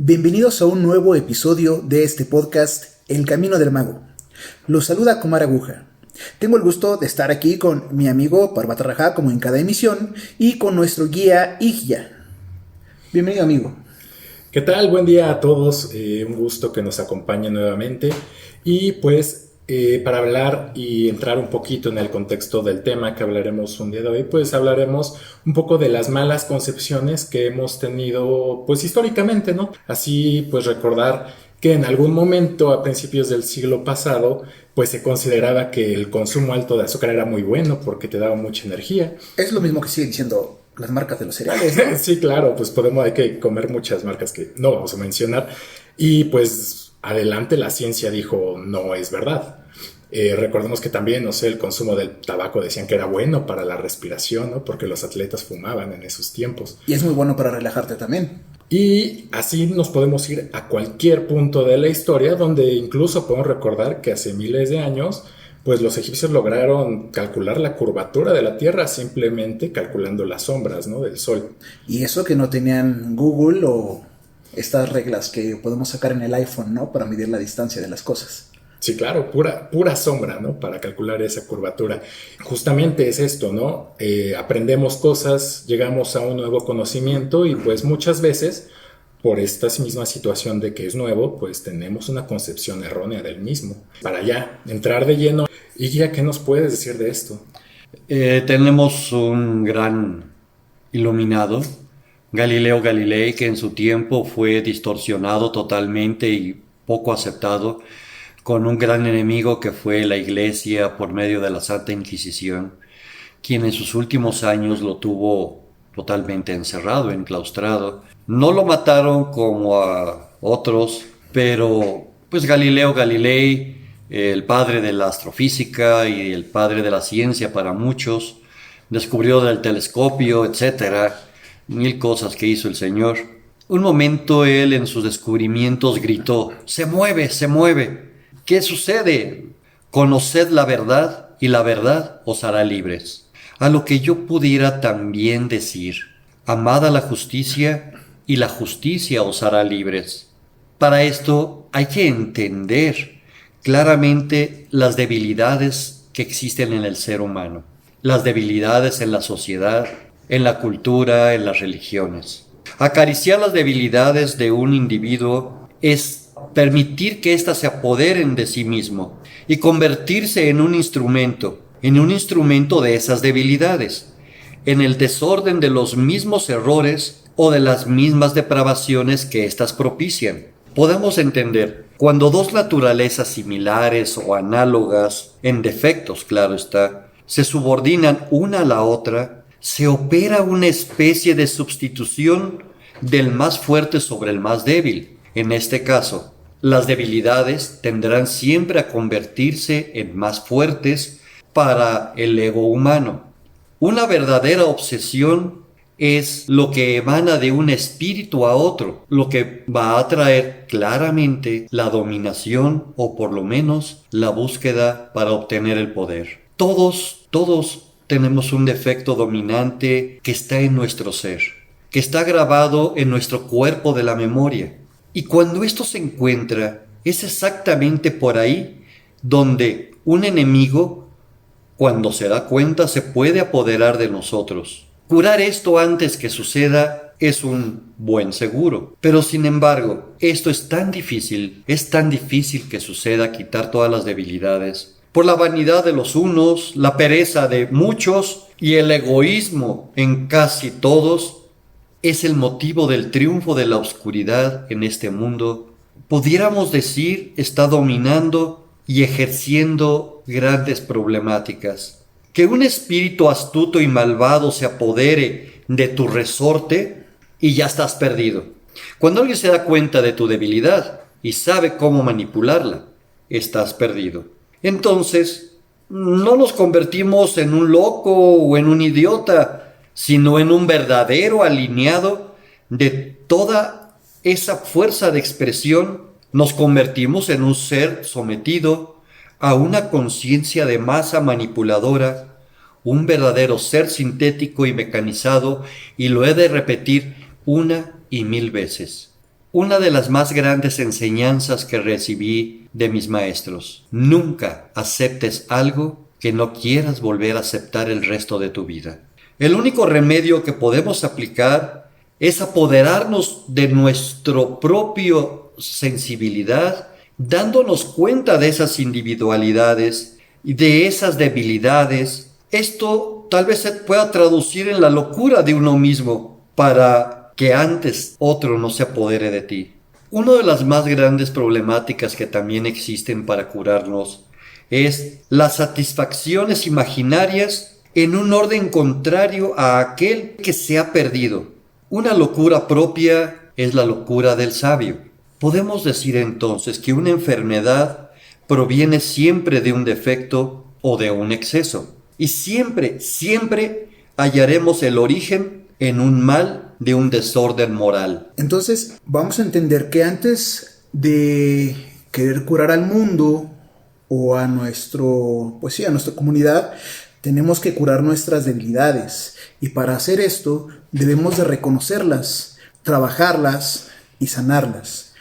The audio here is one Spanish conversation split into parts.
Bienvenidos a un nuevo episodio de este podcast, El Camino del Mago. Los saluda Kumar Aguja. Tengo el gusto de estar aquí con mi amigo Parvata Raja, como en cada emisión, y con nuestro guía Igya. Bienvenido, amigo. ¿Qué tal? Buen día a todos. Un gusto que nos acompañen nuevamente. Y para hablar y entrar un poquito en el contexto del tema que hablaremos un día de hoy, pues hablaremos un poco de las malas concepciones que hemos tenido, pues históricamente, ¿no? Así, pues recordar que en algún momento a principios del siglo pasado, pues se consideraba que el consumo alto de azúcar era muy bueno porque te daba mucha energía. Es lo mismo que siguen diciendo las marcas de los cereales, ¿no? Sí, claro, pues hay que comer muchas marcas que no vamos a mencionar. Y pues adelante la ciencia dijo, no es verdad. Recordemos que también, no sé, el consumo del tabaco decían que era bueno para la respiración, ¿no? Porque los atletas fumaban en esos tiempos. Y es muy bueno para relajarte también. Y así nos podemos ir a cualquier punto de la historia, donde incluso podemos recordar que hace miles de años, pues los egipcios lograron calcular la curvatura de la Tierra simplemente calculando las sombras, ¿no?, del Sol. Y eso que no tenían Google o estas reglas que podemos sacar en el iPhone, ¿no? Para medir la distancia de las cosas. Sí, claro, pura sombra, ¿no? Para calcular esa curvatura. Justamente es esto, ¿no? Aprendemos cosas, llegamos a un nuevo conocimiento y pues muchas veces, por esta misma situación de que es nuevo, pues tenemos una concepción errónea del mismo. Para ya entrar de lleno, y ya, ¿qué nos puedes decir de esto? Tenemos un gran iluminado, Galileo Galilei, que en su tiempo fue distorsionado totalmente y poco aceptado, con un gran enemigo que fue la Iglesia por medio de la Santa Inquisición, quien en sus últimos años lo tuvo totalmente encerrado, enclaustrado. No lo mataron como a otros, pero pues Galileo Galilei, el padre de la astrofísica y el padre de la ciencia para muchos, descubrió del telescopio, etcétera, mil cosas que hizo el señor. Un momento él en sus descubrimientos gritó: ¡se mueve, se mueve! ¿Qué sucede? Conoced la verdad y la verdad os hará libres. A lo que yo pudiera también decir: amad a la justicia y la justicia os hará libres. Para esto hay que entender claramente las debilidades que existen en el ser humano, las debilidades en la sociedad, en la cultura, en las religiones. Acariciar las debilidades de un individuo es permitir que éstas se apoderen de sí mismo y convertirse en un instrumento de esas debilidades, en el desorden de los mismos errores o de las mismas depravaciones que éstas propician. Podemos entender, cuando dos naturalezas similares o análogas, en defectos claro está, se subordinan una a la otra, se opera una especie de sustitución del más fuerte sobre el más débil. En este caso, las debilidades tendrán siempre a convertirse en más fuertes para el ego humano. Una verdadera obsesión es lo que emana de un espíritu a otro, lo que va a traer claramente la dominación o por lo menos la búsqueda para obtener el poder. Todos tenemos un defecto dominante que está en nuestro ser, que está grabado en nuestro cuerpo de la memoria. Y cuando esto se encuentra, es exactamente por ahí donde un enemigo, cuando se da cuenta, se puede apoderar de nosotros. Curar esto antes que suceda es un buen seguro. Pero sin embargo, esto es tan difícil que suceda, quitar todas las debilidades. Por la vanidad de los unos, la pereza de muchos y el egoísmo en casi todos, es el motivo del triunfo de la oscuridad en este mundo. Pudiéramos decir, está dominando y ejerciendo grandes problemáticas. Que un espíritu astuto y malvado se apodere de tu resorte y ya estás perdido. Cuando alguien se da cuenta de tu debilidad y sabe cómo manipularla, estás perdido. Entonces, no nos convertimos en un loco o en un idiota, sino en un verdadero alineado de toda esa fuerza de expresión. Nos convertimos en un ser sometido a una conciencia de masa manipuladora, un verdadero ser sintético y mecanizado, y lo he de repetir una y mil veces. una de las más grandes enseñanzas que recibí de mis maestros. Nunca aceptes algo que no quieras volver a aceptar el resto de tu vida. El único remedio que podemos aplicar es apoderarnos de nuestro propio sensibilidad, dándonos cuenta de esas individualidades y de esas debilidades. Esto tal vez se pueda traducir en la locura de uno mismo para que antes otro no se apodere de ti. Una de las más grandes problemáticas que también existen para curarnos es las satisfacciones imaginarias en un orden contrario a aquel que se ha perdido. Una locura propia es la locura del sabio. Podemos decir entonces que una enfermedad proviene siempre de un defecto o de un exceso. Y siempre hallaremos el origen en un mal de un desorden moral. Entonces, vamos a entender que antes de querer curar al mundo o a nuestra comunidad, tenemos que curar nuestras debilidades. Y para hacer esto, debemos de reconocerlas, trabajarlas y sanarlas.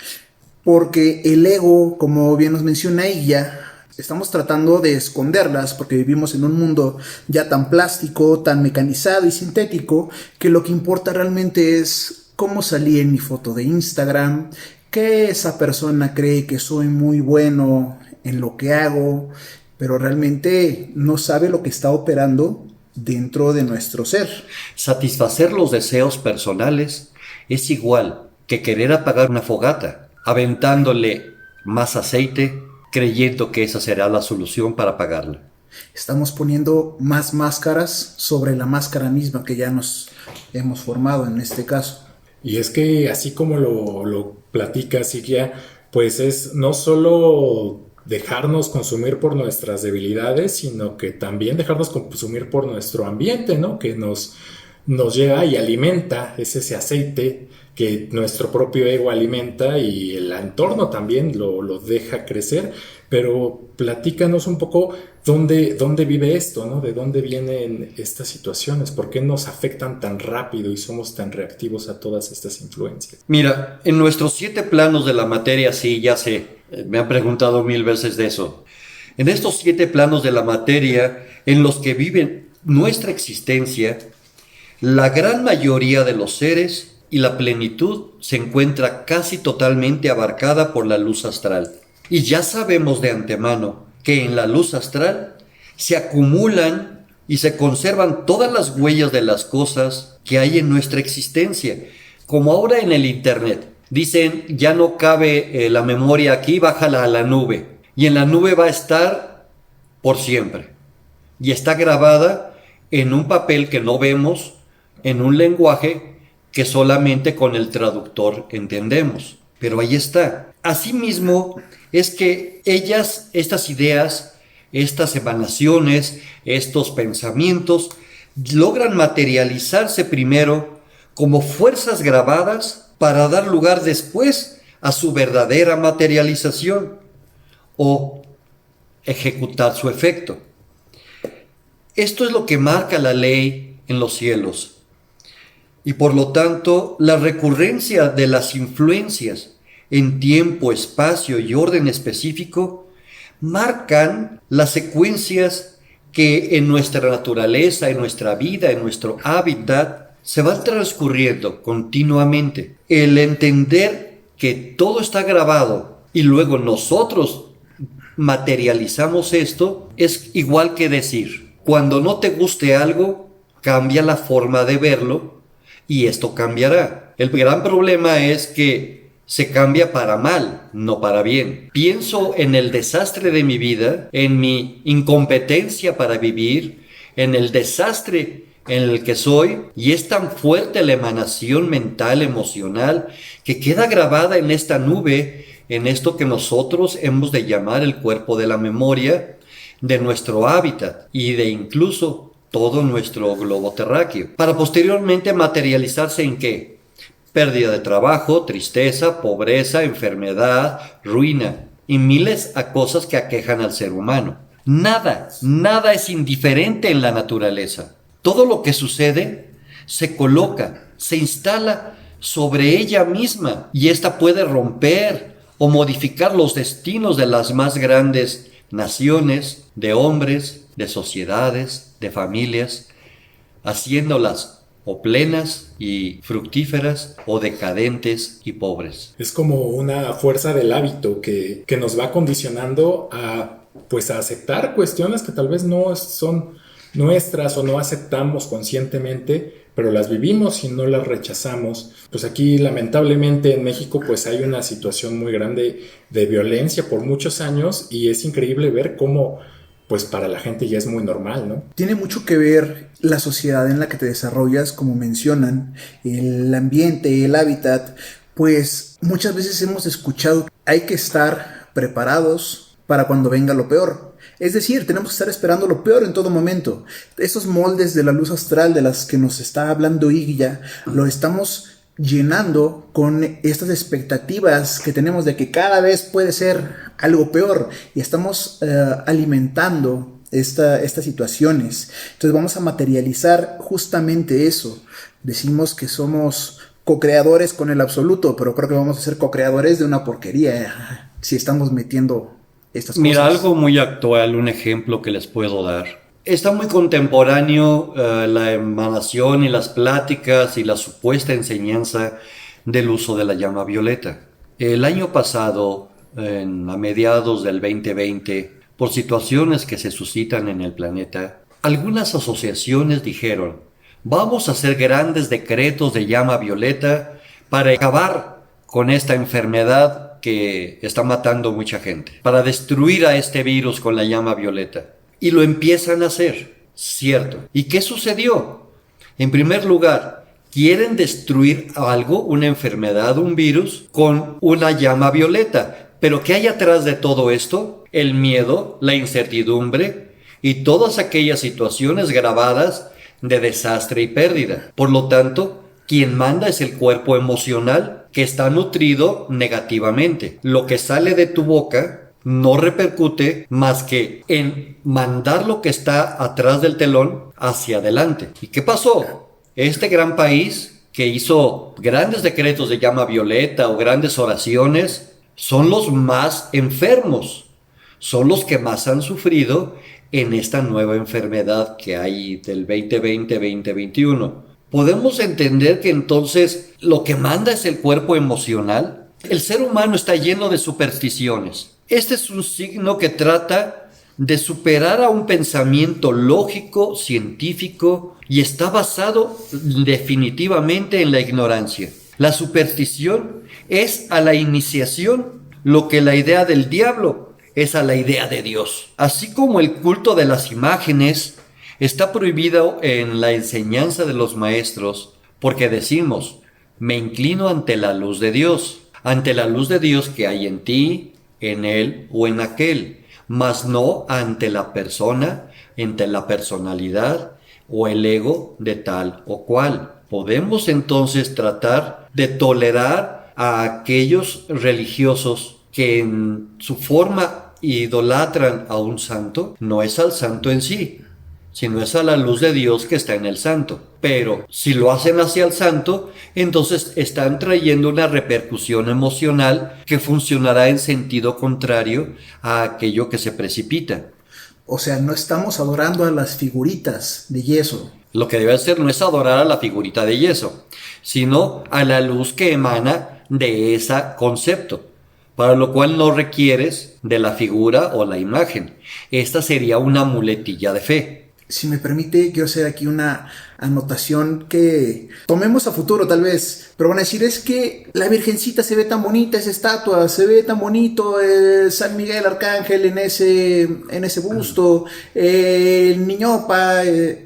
Porque el ego, como bien nos menciona ella, estamos tratando de esconderlas porque vivimos en un mundo ya tan plástico, tan mecanizado y sintético, que lo que importa realmente es cómo salí en mi foto de Instagram, que esa persona cree que soy muy bueno en lo que hago, pero realmente no sabe lo que está operando dentro de nuestro ser. Satisfacer los deseos personales es igual que querer apagar una fogata, aventándole más aceite, creyendo que esa será la solución para apagarla. Estamos poniendo más máscaras sobre la máscara misma que ya nos hemos formado en este caso. Y es que así como lo platica Sikia, pues es no solo dejarnos consumir por nuestras debilidades, sino que también dejarnos consumir por nuestro ambiente, ¿no? Que nos llega y alimenta, es ese aceite que nuestro propio ego alimenta y el entorno también lo deja crecer. Pero platícanos un poco dónde vive esto, ¿no? ¿De dónde vienen estas situaciones? ¿Por qué nos afectan tan rápido y somos tan reactivos a todas estas influencias? Mira, en nuestros 7 planos de la materia, sí, ya sé, me han preguntado 1000 veces de eso. En estos 7 planos de la materia en los que vive nuestra existencia, la gran mayoría de los seres y la plenitud se encuentra casi totalmente abarcada por la luz astral. Y ya sabemos de antemano que en la luz astral se acumulan y se conservan todas las huellas de las cosas que hay en nuestra existencia. Como ahora en el internet, dicen ya no cabe la memoria aquí, bájala a la nube. Y en la nube va a estar por siempre. Y está grabada en un papel que no vemos, en un lenguaje que solamente con el traductor entendemos. Pero ahí está. Asimismo, es que estas ideas, estas emanaciones, estos pensamientos, logran materializarse primero como fuerzas grabadas para dar lugar después a su verdadera materialización o ejecutar su efecto. Esto es lo que marca la ley en los cielos. Y por lo tanto, la recurrencia de las influencias en tiempo, espacio y orden específico marcan las secuencias que en nuestra naturaleza, en nuestra vida, en nuestro hábitat, se van transcurriendo continuamente. El entender que todo está grabado y luego nosotros materializamos esto es igual que decir, cuando no te guste algo, cambia la forma de verlo y esto cambiará. El gran problema es que se cambia para mal, no para bien. Pienso en el desastre de mi vida, en mi incompetencia para vivir, en el desastre en el que soy, y es tan fuerte la emanación mental, emocional, que queda grabada en esta nube, en esto que nosotros hemos de llamar el cuerpo de la memoria, de nuestro hábitat y de incluso todo nuestro globo terráqueo, para posteriormente materializarse en ¿qué? Pérdida de trabajo, tristeza, pobreza, enfermedad, ruina y miles de cosas que aquejan al ser humano. Nada es indiferente en la naturaleza. Todo lo que sucede se coloca, se instala sobre ella misma, y ésta puede romper o modificar los destinos de las más grandes naciones, de hombres, de sociedades, de familias, haciéndolas o plenas y fructíferas o decadentes y pobres. Es como una fuerza del hábito que nos va condicionando a, pues, a aceptar cuestiones que tal vez no son nuestras o no aceptamos conscientemente, pero las vivimos y no las rechazamos. Pues aquí lamentablemente en México pues hay una situación muy grande de violencia por muchos años y es increíble ver cómo pues para la gente ya es muy normal, ¿no? Tiene mucho que ver la sociedad en la que te desarrollas, como mencionan, el ambiente, el hábitat, pues muchas veces hemos escuchado que hay que estar preparados para cuando venga lo peor. Es decir, tenemos que estar esperando lo peor en todo momento. Esos moldes de la luz astral de las que nos está hablando Iguilla, lo estamos llenando con estas expectativas que tenemos de que cada vez puede ser algo peor y estamos alimentando estas situaciones. Entonces vamos a materializar justamente eso. Decimos que somos co-creadores con el absoluto, pero creo que vamos a ser co-creadores de una porquería si estamos metiendo estas cosas. Mira, algo muy actual, un ejemplo que les puedo dar. Está muy contemporáneo la emanación y las pláticas y la supuesta enseñanza del uso de la llama violeta. El año pasado, a mediados del 2020, por situaciones que se suscitan en el planeta, algunas asociaciones dijeron: vamos a hacer grandes decretos de llama violeta para acabar con esta enfermedad que está matando mucha gente, para destruir a este virus con la llama violeta. Y lo empiezan a hacer, cierto. ¿Y qué sucedió? En primer lugar, quieren destruir algo, una enfermedad, un virus, con una llama violeta. ¿Pero qué hay atrás de todo esto? El miedo, la incertidumbre y todas aquellas situaciones grabadas de desastre y pérdida. Por lo tanto, quien manda es el cuerpo emocional que está nutrido negativamente. Lo que sale de tu boca no repercute más que en mandar lo que está atrás del telón hacia adelante. ¿Y qué pasó? Este gran país que hizo grandes decretos de llama violeta o grandes oraciones son los más enfermos, son los que más han sufrido en esta nueva enfermedad que hay del 2020-2021. Podemos entender que entonces lo que manda es el cuerpo emocional. El ser humano está lleno de supersticiones. Este es un signo que trata de superar a un pensamiento lógico, científico, y está basado definitivamente en la ignorancia. La superstición es a la iniciación lo que la idea del diablo es a la idea de Dios. Así como el culto de las imágenes está prohibido en la enseñanza de los maestros, porque decimos: me inclino ante la luz de Dios que hay en ti, en él o en aquel, mas no ante la persona, ante la personalidad o el ego de tal o cual. Podemos entonces tratar de tolerar a aquellos religiosos que en su forma idolatran a un santo. No es al santo en sí, sino es a la luz de Dios que está en el santo. Pero si lo hacen hacia el santo, entonces están trayendo una repercusión emocional que funcionará en sentido contrario a aquello que se precipita. O sea, no estamos adorando a las figuritas de yeso. Lo que debe hacer no es adorar a la figurita de yeso, sino a la luz que emana de ese concepto, para lo cual no requieres de la figura o la imagen. Esta sería una muletilla de fe. Si me permite, quiero hacer aquí una anotación que tomemos a futuro tal vez, pero van a decir: es que la Virgencita se ve tan bonita, esa estatua, se ve tan bonito, San Miguel Arcángel en ese busto, el Niñopa,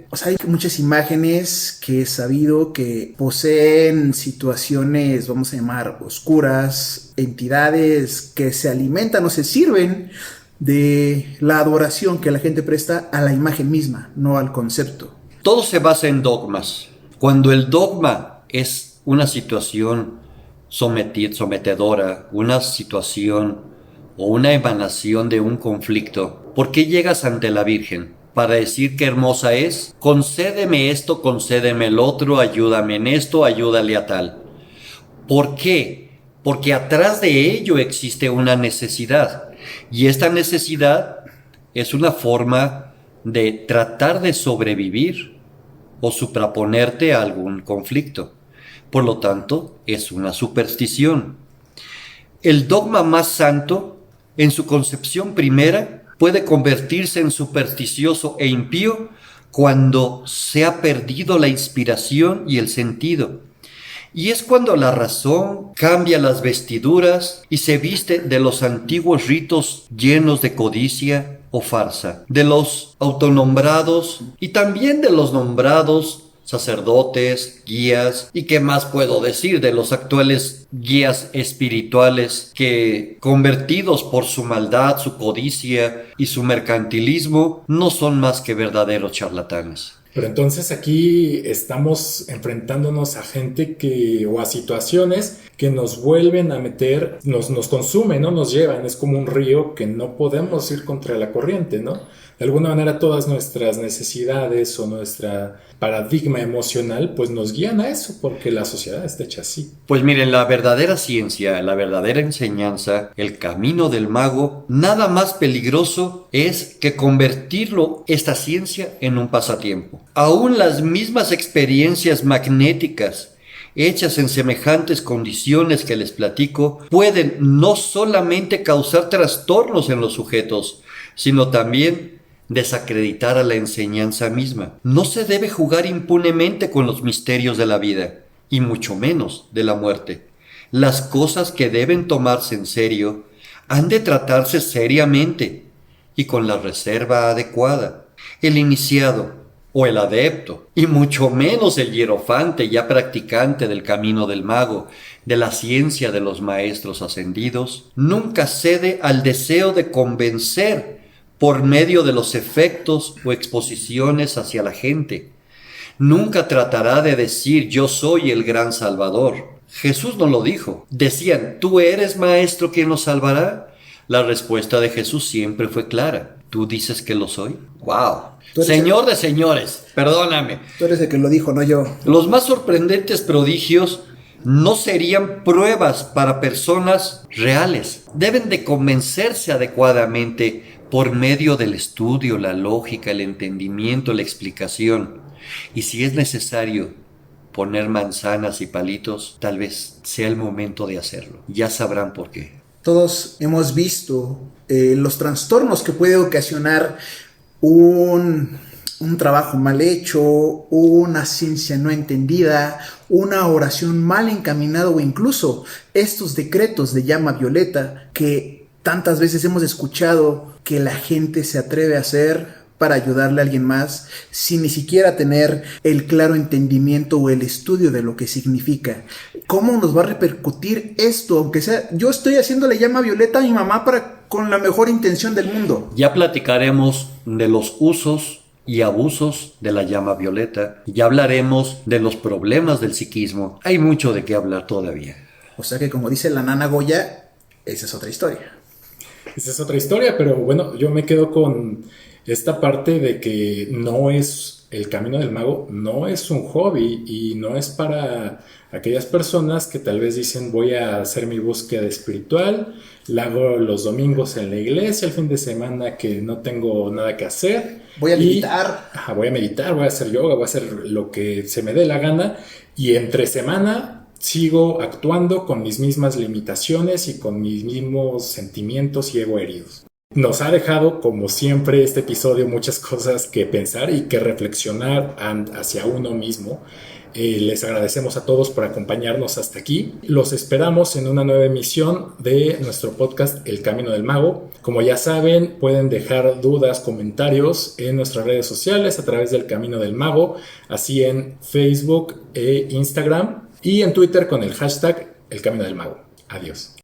o sea, hay muchas imágenes que he sabido que poseen situaciones, vamos a llamar, oscuras, entidades que se alimentan o se sirven de la adoración que la gente presta a la imagen misma, no al concepto. Todo se basa en dogmas. Cuando el dogma es una situación sometedora, una situación o una emanación de un conflicto, ¿por qué llegas ante la Virgen? ¿Para decir qué hermosa es? Concédeme esto, concédeme el otro, ayúdame en esto, ayúdale a tal. ¿Por qué? Porque atrás de ello existe una necesidad. Y esta necesidad es una forma de tratar de sobrevivir o supraponerte a algún conflicto. Por lo tanto, es una superstición. El dogma más santo, en su concepción primera, puede convertirse en supersticioso e impío cuando se ha perdido la inspiración y el sentido. Y es cuando la razón cambia las vestiduras y se viste de los antiguos ritos llenos de codicia o farsa, de los autonombrados y también de los nombrados sacerdotes, guías, y qué más puedo decir de los actuales guías espirituales que, convertidos por su maldad, su codicia y su mercantilismo, no son más que verdaderos charlatanes. Pero entonces aquí estamos enfrentándonos a gente o a situaciones que nos vuelven a meter, nos consumen, ¿no? Nos llevan, es como un río que no podemos ir contra la corriente, ¿no? De alguna manera todas nuestras necesidades o nuestra paradigma emocional pues nos guían a eso porque la sociedad está hecha así. Pues miren, la verdadera ciencia, la verdadera enseñanza, el camino del mago, nada más peligroso es que convertirlo, esta ciencia, en un pasatiempo. Aún las mismas experiencias magnéticas hechas en semejantes condiciones que les platico pueden no solamente causar trastornos en los sujetos, sino también desacreditar a la enseñanza misma. No se debe jugar impunemente con los misterios de la vida, y mucho menos de la muerte. Las cosas que deben tomarse en serio han de tratarse seriamente y con la reserva adecuada. El iniciado o el adepto, y mucho menos el hierofante ya practicante del camino del mago, de la ciencia de los maestros ascendidos, nunca cede al deseo de convencer por medio de los efectos o exposiciones hacia la gente. Nunca tratará de decir yo soy el gran Salvador. Jesús no lo dijo. Decían, ¿tú eres maestro quien nos salvará? La respuesta de Jesús siempre fue clara. ¿Tú dices que lo soy? ¡Wow! Señor de señores, perdóname. Tú eres el que lo dijo, no yo. Los más sorprendentes prodigios no serían pruebas para personas reales. Deben de convencerse adecuadamente por medio del estudio, la lógica, el entendimiento, la explicación. Y si es necesario poner manzanas y palitos, tal vez sea el momento de hacerlo. Ya sabrán por qué. Todos hemos visto los trastornos que puede ocasionar un trabajo mal hecho, una ciencia no entendida, una oración mal encaminada o incluso estos decretos de llama violeta que tantas veces hemos escuchado que la gente se atreve a hacer para ayudarle a alguien más sin ni siquiera tener el claro entendimiento o el estudio de lo que significa. ¿Cómo nos va a repercutir esto? Aunque sea, yo estoy haciéndole llama violeta a mi mamá con la mejor intención del mundo. Ya platicaremos de los usos y abusos de la llama violeta. Ya hablaremos de los problemas del psiquismo. Hay mucho de qué hablar todavía. O sea que, como dice la nana Goya, esa es otra historia. Esa es otra historia, pero bueno, yo me quedo con esta parte de que no es el camino del mago, no es un hobby y no es para aquellas personas que tal vez dicen voy a hacer mi búsqueda espiritual, la hago los domingos en la iglesia, el fin de semana que no tengo nada que hacer. Voy a meditar. Voy a meditar, voy a hacer yoga, voy a hacer lo que se me dé la gana y entre semana sigo actuando con mis mismas limitaciones y con mis mismos sentimientos y ego heridos. Nos ha dejado, como siempre, este episodio muchas cosas que pensar y que reflexionar hacia uno mismo. Les agradecemos a todos por acompañarnos hasta aquí. Los esperamos en una nueva emisión de nuestro podcast El Camino del Mago. Como ya saben, pueden dejar dudas, comentarios en nuestras redes sociales a través del Camino del Mago, así en Facebook e Instagram y en Twitter con el hashtag El Camino del Mago. Adiós.